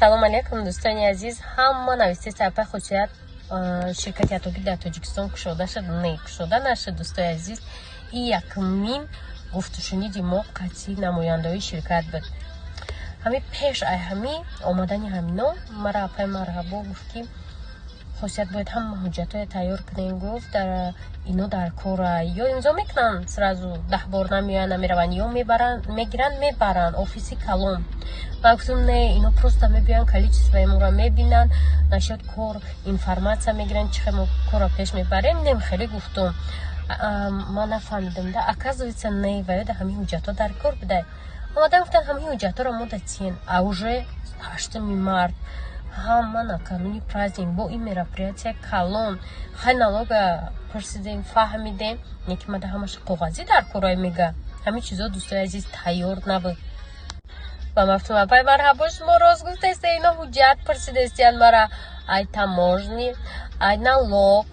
салом алейкум дӯстони азиз. Ҳама нависти саҳифаи хусусият ширкати атоги дар Тоҷикистон кушода шуд. Не, кушода нашуд дӯстои азиз. И якмин гуфтушуниди мо қатъи намояндаҳои ширкат буд. Ҳами пеш ай ҳами омадани ҳамино мара апай марҳабо гуфт ки хусусият бояд ҳама ҳуҷҷатҳои тайёр кунем. Гуфт дар ино дар кора ё имзо мекунанд сразу 10 бор намеоянд намераванд ё мегиранд мебаранд офиси калон. Ва гуфтам не, ино просто мебиёянд количествои моро мебинанд, нашод кор информация мегиранд чӣ хел мо корро пеш мебарем. Нем хеле гуфтум ман нафаҳмидам да оказывается не ваёда ҳамин ҳуҷҷатҳо дар кор будай. Омадан гуфтанд ҳамин ҳуҷҷатҳоро мо датиен а уже 8 март ҳама накануни праздник бо ин мероприятия калон хай налога пурсидем фаҳмидем неки мада ҳамаш коғазӣ дар корай мега ҳамин чизо дӯстои азиз тайёр набуд. Ва мафтум апай марҳабо шумо рост гуфтаст ино ҳуҷҷат пурсидастиянд мара ай таможни ай налог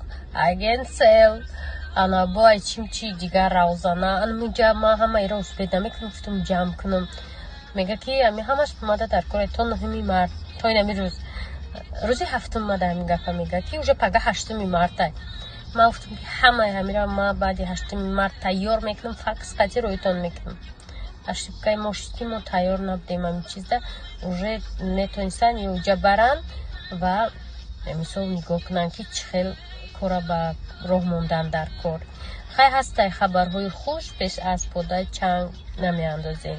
ай генсел анабо ай чимчи дигар равзана анмиҷа ма ҳама иро успед намекунам гуфтам ҷамъ кунам. Мега ки ами ҳамаш мада дар корай то 9 март то инами рӯз рӯзи 7 мада ҳамин гапа мега ки уже пага 8 мартай. Ма гуфтам ки ҳамаи ҳамира ма баъди 8 март тайёр мекунам факс қатъи роитон мекунам. Ошибкаи мошити мо тайёр набудем ҳамин чизда уже метонистанд ёҷа баранд ва мисол нигоҳ кунанд ки чӣ хел кора ба роҳ мондан дар кор. Хай ҳастай хабарҳои хуш пеш аз пода чанг намеандозем.